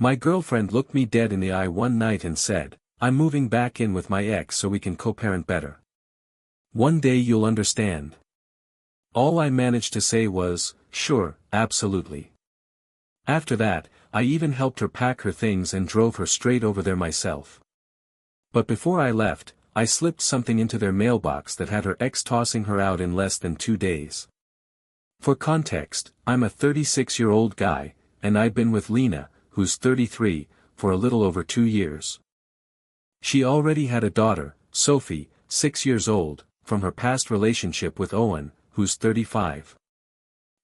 My girlfriend looked me dead in the eye one night and said, "I'm moving back in with my ex so we can co-parent better. One day you'll understand." All I managed to say was, "Sure, absolutely." After that, I even helped her pack her things and drove her straight over there myself. But before I left, I slipped something into their mailbox that had her ex tossing her out in less than 2 days. For context, I'm a 36-year-old guy, and I've been with Lena, who's 33, for a little over 2 years. She already had a daughter, Sophie, 6 years old, from her past relationship with Owen, who's 35.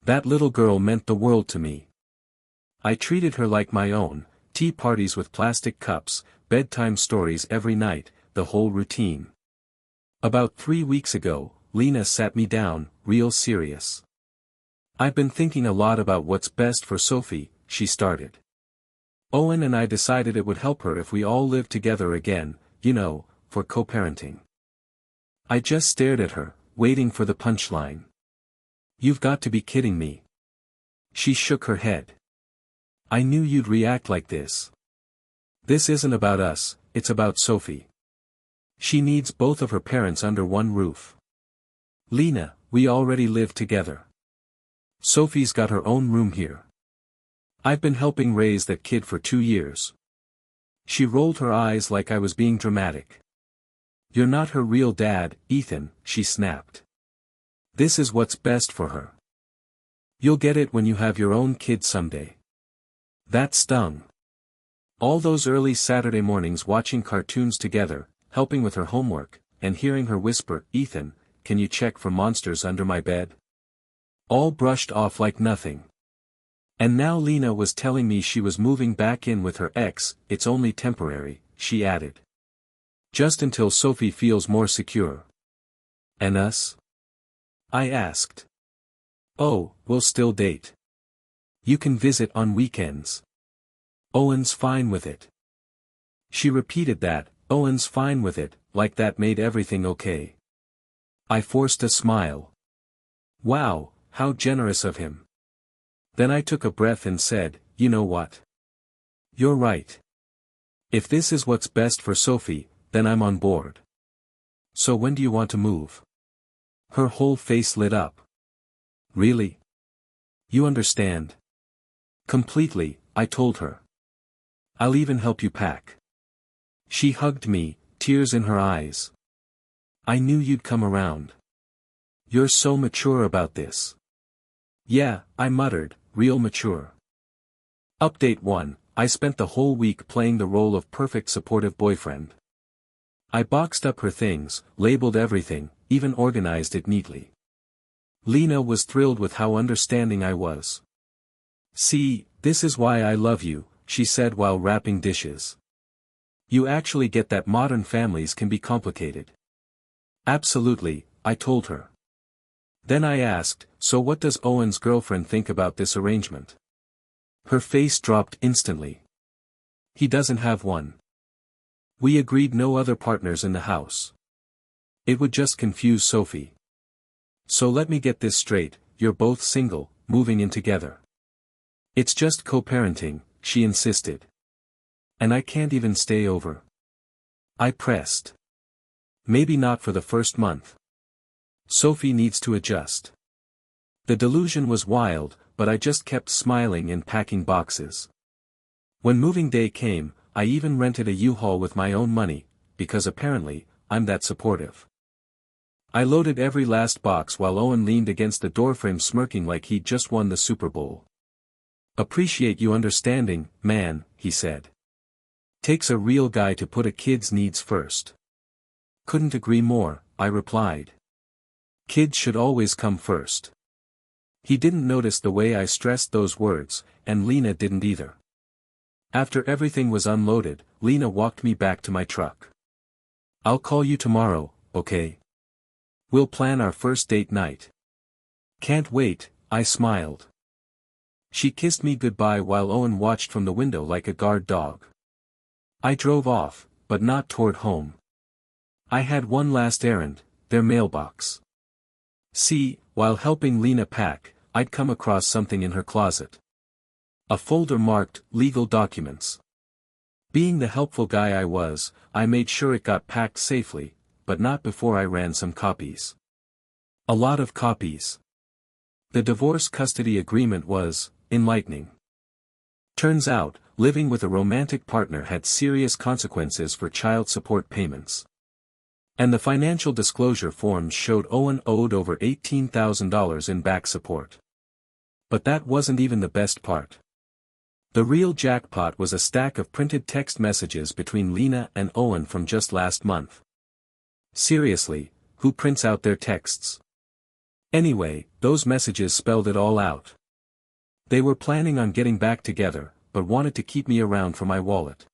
That little girl meant the world to me. I treated her like my own, tea parties with plastic cups, bedtime stories every night, the whole routine. About 3 weeks ago, Lena sat me down, real serious. "I've been thinking a lot about what's best for Sophie," she started. "Owen and I decided it would help her if we all lived together again, for co-parenting." I just stared at her, waiting for the punchline. "You've got to be kidding me." She shook her head. "I knew you'd react like this. This isn't about us, it's about Sophie. She needs both of her parents under one roof. Lena, we already live together. Sophie's got her own room here. I've been helping raise that kid for 2 years." She rolled her eyes like I was being dramatic. "You're not her real dad, Ethan," she snapped. "This is what's best for her. You'll get it when you have your own kid someday." That stung. All those early Saturday mornings watching cartoons together, helping with her homework, and hearing her whisper, "Ethan, can you check for monsters under my bed?" All brushed off like nothing. And now Lena was telling me she was moving back in with her ex. "It's only temporary," she added. "Just until Sophie feels more secure." "And us?" I asked. "Oh, we'll still date. You can visit on weekends. Owen's fine with it." She repeated that, "Owen's fine with it," like that made everything okay. I forced a smile. Wow, how generous of him. Then I took a breath and said, "You know what? You're right. If this is what's best for Sophie, then I'm on board. So when do you want to move?" Her whole face lit up. "Really? You understand?" "Completely," I told her. "I'll even help you pack." She hugged me, tears in her eyes. "I knew you'd come around. You're so mature about this." "Yeah," I muttered, "real mature." Update 1, I spent the whole week playing the role of perfect supportive boyfriend. I boxed up her things, labeled everything, even organized it neatly. Lena was thrilled with how understanding I was. "See, this is why I love you," she said while wrapping dishes. "You actually get that modern families can be complicated." "Absolutely," I told her. Then I asked, "So what does Owen's girlfriend think about this arrangement?" Her face dropped instantly. "He doesn't have one. We agreed no other partners in the house. It would just confuse Sophie. So let me get this straight, you're both single, moving in together." "It's just co-parenting," she insisted. "And I can't even stay over." I pressed. "Maybe not for the first month. Sophie needs to adjust." The delusion was wild, but I just kept smiling and packing boxes. When moving day came, I even rented a U-Haul with my own money, because apparently, I'm that supportive. I loaded every last box while Owen leaned against the doorframe smirking like he'd just won the Super Bowl. "Appreciate you understanding, man," he said. "Takes a real guy to put a kid's needs first." "Couldn't agree more," I replied. "Kids should always come first." He didn't notice the way I stressed those words, and Lena didn't either. After everything was unloaded, Lena walked me back to my truck. "I'll call you tomorrow, okay? We'll plan our first date night." "Can't wait," I smiled. She kissed me goodbye while Owen watched from the window like a guard dog. I drove off, but not toward home. I had one last errand, their mailbox. See, while helping Lena pack, I'd come across something in her closet. A folder marked, legal documents. Being the helpful guy I was, I made sure it got packed safely, but not before I ran some copies. A lot of copies. The divorce custody agreement was enlightening. Turns out, living with a romantic partner had serious consequences for child support payments. And the financial disclosure forms showed Owen owed over $18,000 in back support. But that wasn't even the best part. The real jackpot was a stack of printed text messages between Lena and Owen from just last month. Seriously, who prints out their texts? Anyway, those messages spelled it all out. They were planning on getting back together, but wanted to keep me around for my wallet.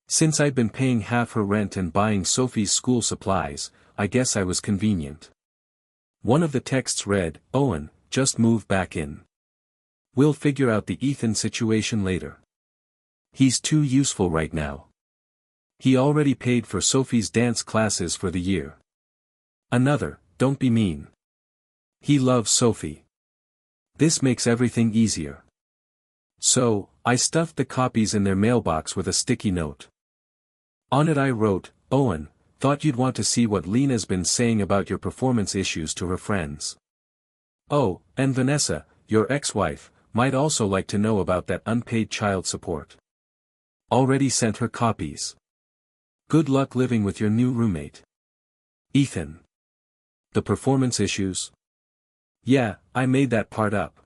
Since I'd been paying half her rent and buying Sophie's school supplies, I guess I was convenient. One of the texts read, "Owen, just move back in. We'll figure out the Ethan situation later. He's too useful right now. He already paid for Sophie's dance classes for the year." Another, "Don't be mean. He loves Sophie. This makes everything easier." So, I stuffed the copies in their mailbox with a sticky note. On it I wrote, "Owen, thought you'd want to see what Lena's been saying about your performance issues to her friends. Oh, and Vanessa, your ex-wife, might also like to know about that unpaid child support. Already sent her copies. Good luck living with your new roommate. Ethan." The performance issues? Yeah, I made that part up.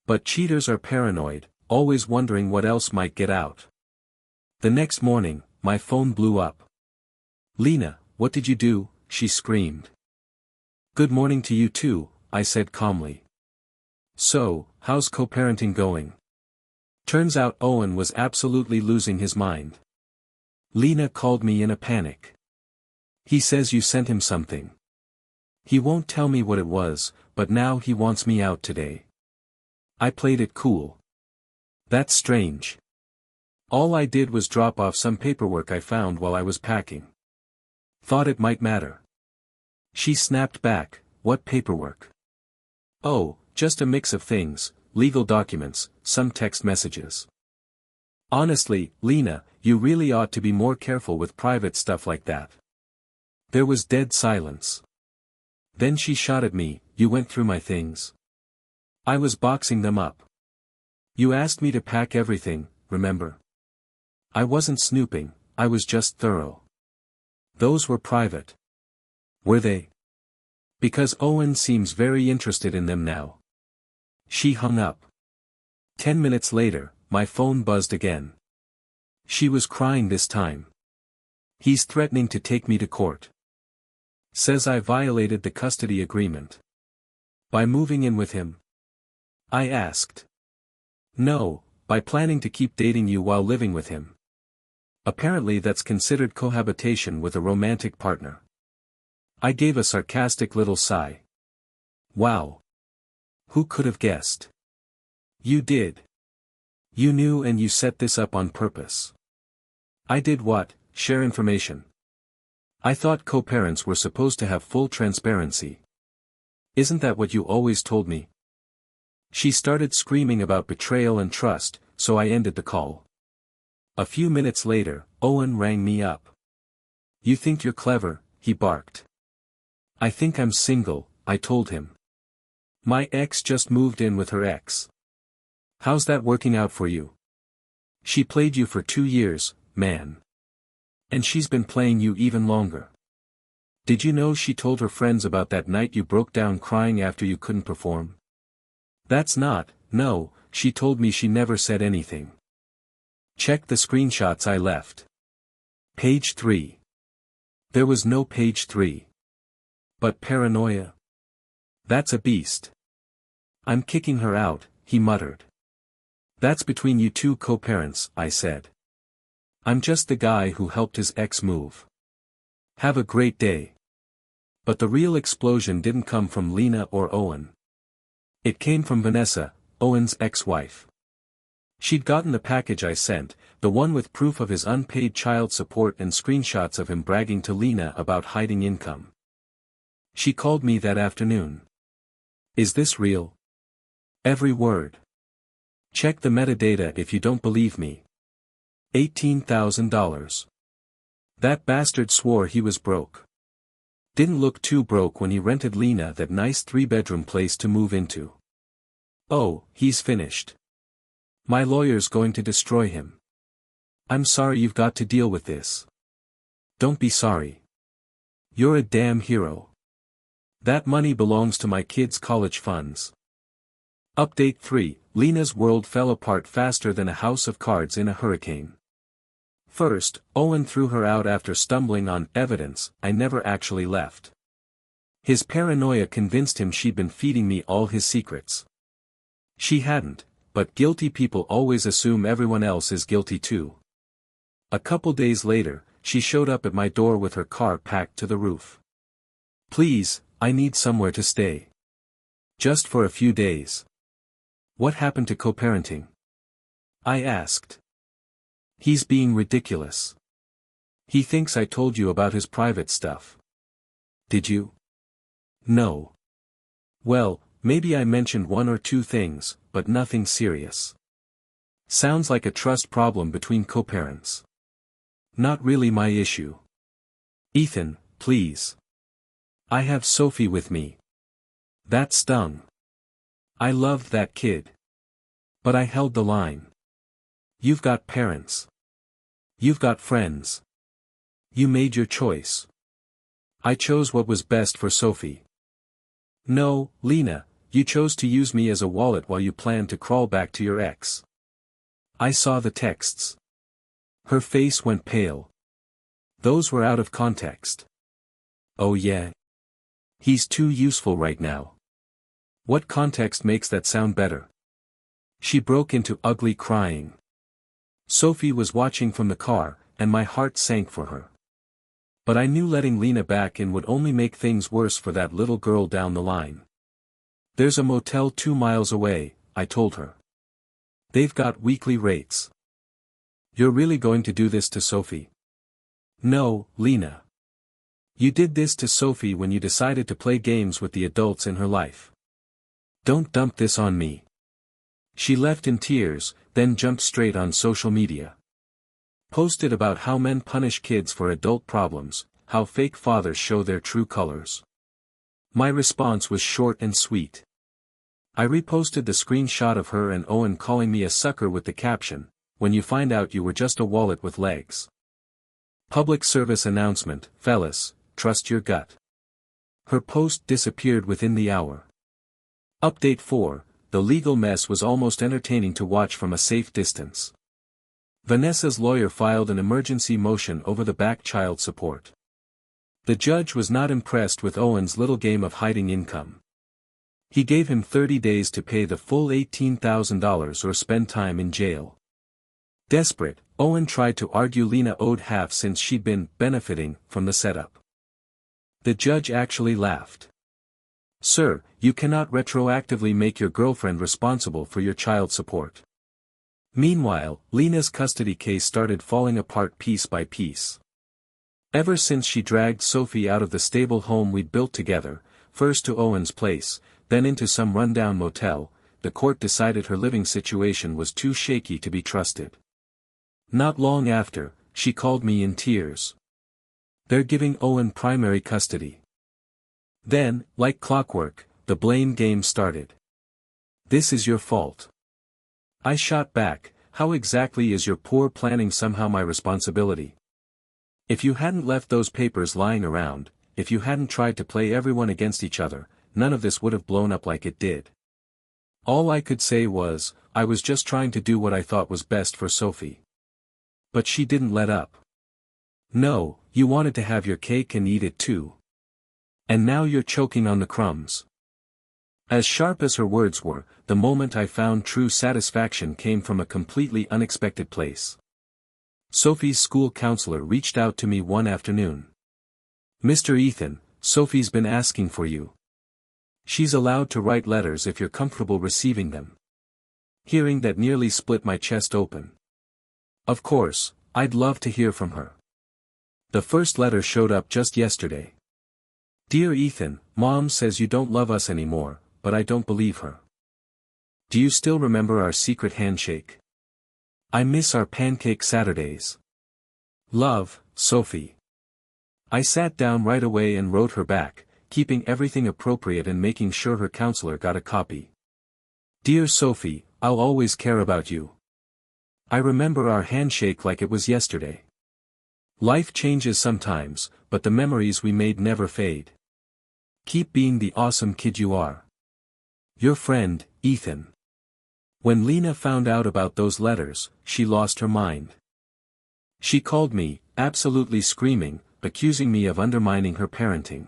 But cheaters are paranoid, always wondering what else might get out. The next morning, my phone blew up. "Lena, what did you do?" she screamed. "Good morning to you too," I said calmly. "So, how's co-parenting going?" Turns out Owen was absolutely losing his mind. Lena called me in a panic. "He says you sent him something. He won't tell me what it was, but now he wants me out today." I played it cool. "That's strange. All I did was drop off some paperwork I found while I was packing. Thought it might matter." She snapped back, "What paperwork?" "Oh, just a mix of things, legal documents, some text messages." Honestly, Lena, you really ought to be more careful with private stuff like that. There was dead silence. Then she shot at me, "You went through my things." I was boxing them up. "You asked me to pack everything, remember? I wasn't snooping, I was just thorough." "Those were private." "Were they?" "Because Owen seems very interested in them now." She hung up. 10 minutes later, my phone buzzed again. She was crying this time. "He's threatening to take me to court. Says I violated the custody agreement. By moving in with him?" I asked. "No, by planning to keep dating you while living with him. Apparently that's considered cohabitation with a romantic partner." I gave a sarcastic little sigh. "Wow. Who could have guessed?" "You did. You knew and you set this up on purpose." "I did what? Share information? I thought co-parents were supposed to have full transparency. Isn't that what you always told me?" She started screaming about betrayal and trust, so I ended the call. A few minutes later, Owen rang me up. "You think you're clever," he barked. "I think I'm single," I told him. "My ex just moved in with her ex. How's that working out for you? She played you for 2 years, man. And she's been playing you even longer. Did you know she told her friends about that night you broke down crying after you couldn't perform?" No, she told me she never said anything. Check the screenshots I left. Page 3. There was no page 3. But paranoia? That's a beast. "I'm kicking her out," he muttered. "That's between you two co-parents," I said. "I'm just the guy who helped his ex move. Have a great day." But the real explosion didn't come from Lena or Owen. It came from Vanessa, Owen's ex-wife. She'd gotten the package I sent, the one with proof of his unpaid child support and screenshots of him bragging to Lena about hiding income. She called me that afternoon. "Is this real?" "Every word." Check the metadata if you don't believe me. $18,000. That bastard swore he was broke. Didn't look too broke when he rented Lena that nice 3-bedroom place to move into. Oh, he's finished. My lawyer's going to destroy him. I'm sorry you've got to deal with this. Don't be sorry. You're a damn hero. That money belongs to my kids' college funds. Update 3, Lena's world fell apart faster than a house of cards in a hurricane. First, Owen threw her out after stumbling on evidence I never actually left. His paranoia convinced him she'd been feeding me all his secrets. She hadn't, but guilty people always assume everyone else is guilty too. A couple days later, she showed up at my door with her car packed to the roof. Please, I need somewhere to stay. Just for a few days. What happened to co-parenting? I asked. He's being ridiculous. He thinks I told you about his private stuff. Did you? No. Well, maybe I mentioned 1 or 2 things, but nothing serious. Sounds like a trust problem between co-parents. Not really my issue. Ethan, please. I have Sophie with me. That stung. I loved that kid. But I held the line. You've got parents. You've got friends. You made your choice. I chose what was best for Sophie. No, Lena, you chose to use me as a wallet while you planned to crawl back to your ex. I saw the texts. Her face went pale. Those were out of context. Oh yeah. He's too useful right now. What context makes that sound better? She broke into ugly crying. Sophie was watching from the car, and my heart sank for her. But I knew letting Lena back in would only make things worse for that little girl down the line. There's a motel 2 miles away, I told her. They've got weekly rates. You're really going to do this to Sophie? No, Lena. You did this to Sophie when you decided to play games with the adults in her life. Don't dump this on me. She left in tears, then jumped straight on social media. Posted about how men punish kids for adult problems, how fake fathers show their true colors. My response was short and sweet. I reposted the screenshot of her and Owen calling me a sucker with the caption, "When you find out you were just a wallet with legs." Public service announcement, fellas, trust your gut. Her post disappeared within the hour. Update 4, the legal mess was almost entertaining to watch from a safe distance. Vanessa's lawyer filed an emergency motion over the back child support. The judge was not impressed with Owen's little game of hiding income. He gave him 30 days to pay the full $18,000 or spend time in jail. Desperate, Owen tried to argue Lena owed half since she'd been benefiting from the setup. The judge actually laughed. Sir, you cannot retroactively make your girlfriend responsible for your child support. Meanwhile, Lena's custody case started falling apart piece by piece. Ever since she dragged Sophie out of the stable home we'd built together, first to Owen's place, then into some rundown motel, the court decided her living situation was too shaky to be trusted. Not long after, she called me in tears. They're giving Owen primary custody. Then, like clockwork, the blame game started. This is your fault. I shot back, how exactly is your poor planning somehow my responsibility? If you hadn't left those papers lying around, if you hadn't tried to play everyone against each other, none of this would have blown up like it did. All I could say was, I was just trying to do what I thought was best for Sophie. But she didn't let up. No, you wanted to have your cake and eat it too. And now you're choking on the crumbs. As sharp as her words were, the moment I found true satisfaction came from a completely unexpected place. Sophie's school counselor reached out to me one afternoon. Mr. Ethan, Sophie's been asking for you. She's allowed to write letters if you're comfortable receiving them. Hearing that nearly split my chest open. Of course, I'd love to hear from her. The first letter showed up just yesterday. Dear Ethan, Mom says you don't love us anymore, but I don't believe her. Do you still remember our secret handshake? I miss our pancake Saturdays. Love, Sophie. I sat down right away and wrote her back, keeping everything appropriate and making sure her counselor got a copy. Dear Sophie, I'll always care about you. I remember our handshake like it was yesterday. Life changes sometimes, but the memories we made never fade. Keep being the awesome kid you are. Your friend, Ethan. When Lena found out about those letters, she lost her mind. She called me, absolutely screaming, accusing me of undermining her parenting.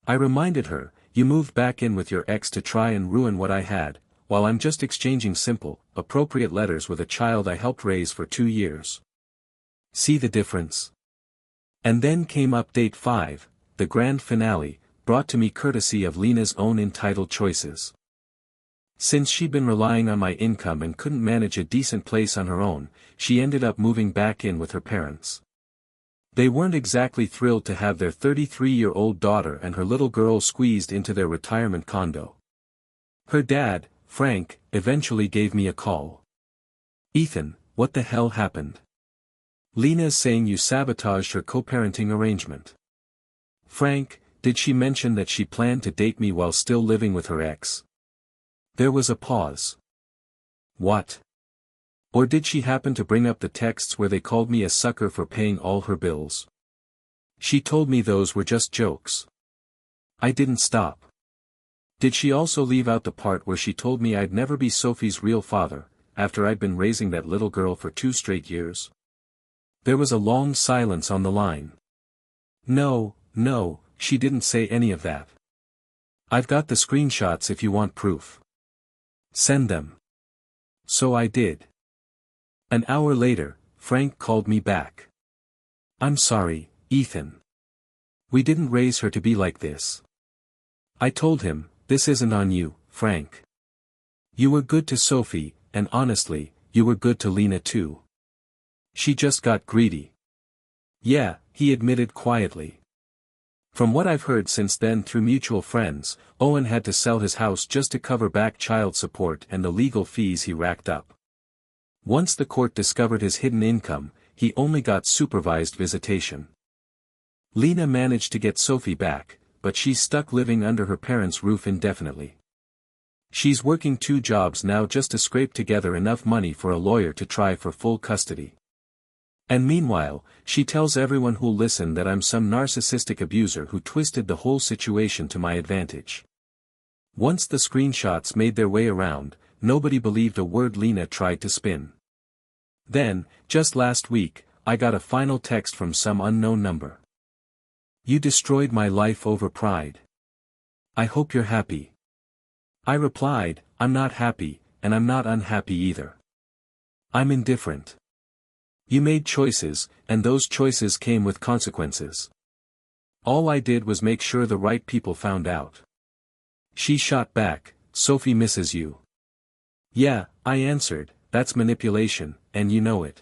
I reminded her, you moved back in with your ex to try and ruin what I had, while I'm just exchanging simple, appropriate letters with a child I helped raise for 2 years. See the difference? And then came update 5, the grand finale, brought to me courtesy of Lena's own entitled choices. Since she'd been relying on my income and couldn't manage a decent place on her own, she ended up moving back in with her parents. They weren't exactly thrilled to have their 33-year-old daughter and her little girl squeezed into their retirement condo. Her dad, Frank, eventually gave me a call. Ethan, what the hell happened? Lena's saying you sabotaged her co-parenting arrangement. Frank, did she mention that she planned to date me while still living with her ex? There was a pause. What? Or did she happen to bring up the texts where they called me a sucker for paying all her bills? She told me those were just jokes. I didn't stop. Did she also leave out the part where she told me I'd never be Sophie's real father, after I'd been raising that little girl for 2 straight years? There was a long silence on the line. No, she didn't say any of that. I've got the screenshots if you want proof. Send them. So I did. An hour later, Frank called me back. I'm sorry, Ethan. We didn't raise her to be like this. I told him, this isn't on you, Frank. You were good to Sophie, and honestly, you were good to Lena too. She just got greedy. Yeah, he admitted quietly. From what I've heard since then through mutual friends, Owen had to sell his house just to cover back child support and the legal fees he racked up. Once the court discovered his hidden income, he only got supervised visitation. Lena managed to get Sophie back, but she's stuck living under her parents' roof indefinitely. She's working 2 jobs now just to scrape together enough money for a lawyer to try for full custody. And meanwhile, she tells everyone who'll listen that I'm some narcissistic abuser who twisted the whole situation to my advantage. Once the screenshots made their way around, nobody believed a word Lena tried to spin. Then, just last week, I got a final text from some unknown number. You destroyed my life over pride. I hope you're happy. I replied, I'm not happy, and I'm not unhappy either. I'm indifferent. You made choices, and those choices came with consequences. All I did was make sure the right people found out. She shot back, Sophie misses you. Yeah, I answered, that's manipulation, and you know it.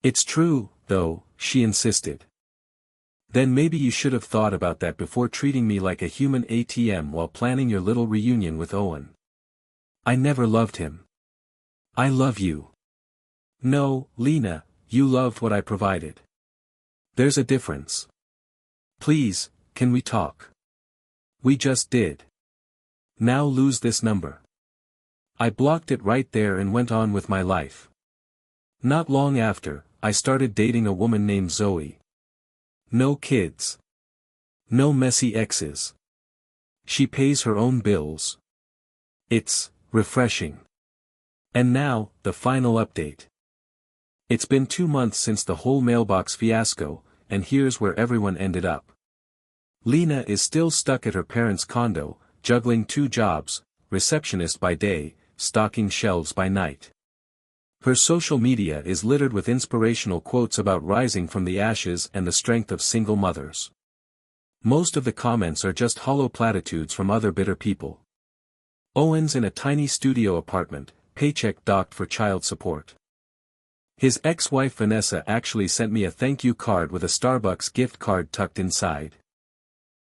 It's true, though, she insisted. Then maybe you should have thought about that before treating me like a human ATM while planning your little reunion with Owen. I never loved him. I love you. No, Lena, you loved what I provided. There's a difference. Please, can we talk? We just did. Now lose this number. I blocked it right there and went on with my life. Not long after, I started dating a woman named Zoe. No kids. No messy exes. She pays her own bills. It's refreshing. And now, the final update. It's been 2 months since the whole mailbox fiasco, and here's where everyone ended up. Lena is still stuck at her parents' condo, juggling 2 jobs, receptionist by day, stocking shelves by night. Her social media is littered with inspirational quotes about rising from the ashes and the strength of single mothers. Most of the comments are just hollow platitudes from other bitter people. Owen's in a tiny studio apartment, paycheck docked for child support. His ex-wife Vanessa actually sent me a thank you card with a Starbucks gift card tucked inside.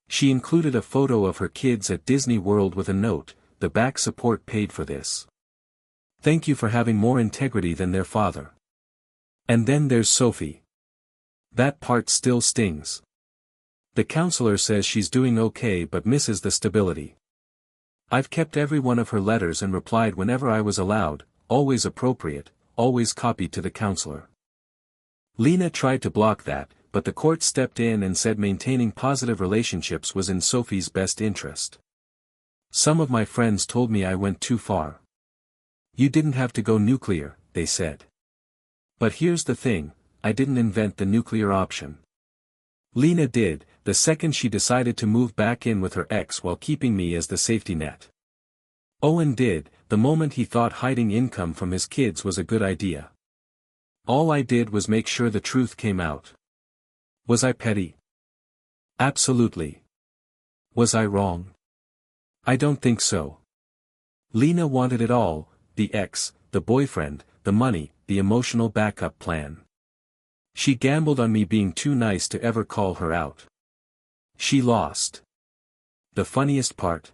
She included a photo of her kids at Disney World with a note, the back support paid for this. Thank you for having more integrity than their father. And then there's Sophie. That part still stings. The counselor says she's doing okay but misses the stability. I've kept every one of her letters and replied whenever I was allowed, always appropriate, always copied to the counselor. Lena tried to block that, but the court stepped in and said maintaining positive relationships was in Sophie's best interest. Some of my friends told me I went too far. You didn't have to go nuclear, they said. But here's the thing, I didn't invent the nuclear option. Lena did, the second she decided to move back in with her ex while keeping me as the safety net. Owen did, the moment he thought hiding income from his kids was a good idea. All I did was make sure the truth came out. Was I petty? Absolutely. Was I wrong? I don't think so. Lena wanted it all, the ex, the boyfriend, the money, the emotional backup plan. She gambled on me being too nice to ever call her out. She lost. The funniest part?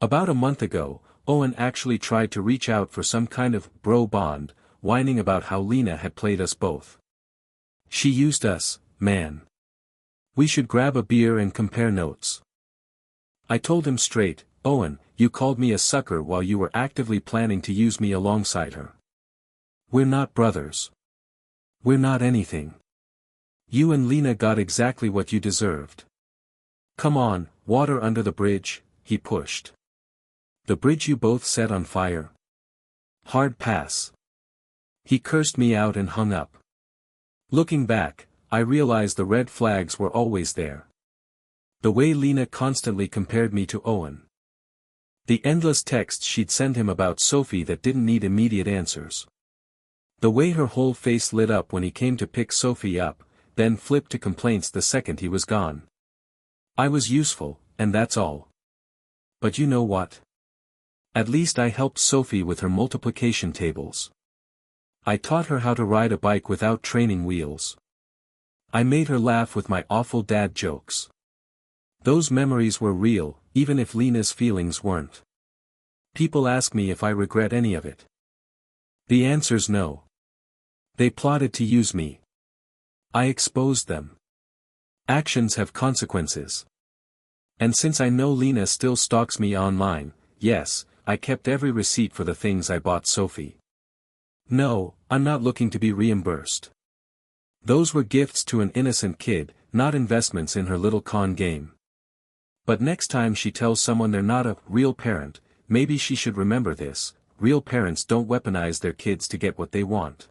About a month ago, Owen actually tried to reach out for some kind of bro bond, whining about how Lena had played us both. She used us, man. We should grab a beer and compare notes. I told him straight, Owen, you called me a sucker while you were actively planning to use me alongside her. We're not brothers. We're not anything. You and Lena got exactly what you deserved. Come on, water under the bridge, he pushed. The bridge you both set on fire. Hard pass. He cursed me out and hung up. Looking back, I realized the red flags were always there. The way Lena constantly compared me to Owen. The endless texts she'd send him about Sophie that didn't need immediate answers. The way her whole face lit up when he came to pick Sophie up, then flipped to complaints the second he was gone. I was useful, and that's all. But you know what? At least I helped Sophie with her multiplication tables. I taught her how to ride a bike without training wheels. I made her laugh with my awful dad jokes. Those memories were real, even if Lena's feelings weren't. People ask me if I regret any of it. The answer's no. They plotted to use me. I exposed them. Actions have consequences. And since I know Lena still stalks me online, yes, I kept every receipt for the things I bought Sophie. No, I'm not looking to be reimbursed. Those were gifts to an innocent kid, not investments in her little con game. But next time she tells someone they're not a real parent, maybe she should remember this: real parents don't weaponize their kids to get what they want.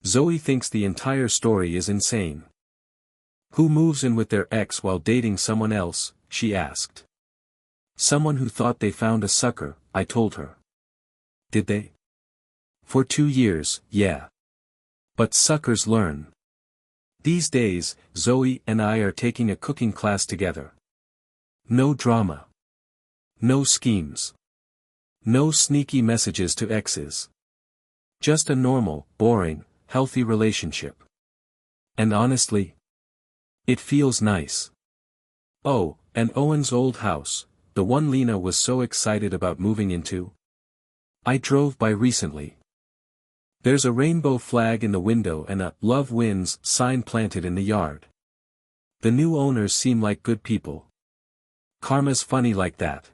Zoe thinks the entire story is insane. Who moves in with their ex while dating someone else, she asked. Someone who thought they found a sucker, I told her. Did they? For 2 years, yeah. But suckers learn. These days, Zoe and I are taking a cooking class together. No drama. No schemes. No sneaky messages to exes. Just a normal, boring, healthy relationship. And honestly, it feels nice. Oh, and Owen's old house, the one Lena was so excited about moving into. I drove by recently. There's a rainbow flag in the window and a "Love Wins" sign planted in the yard. The new owners seem like good people. Karma's funny like that.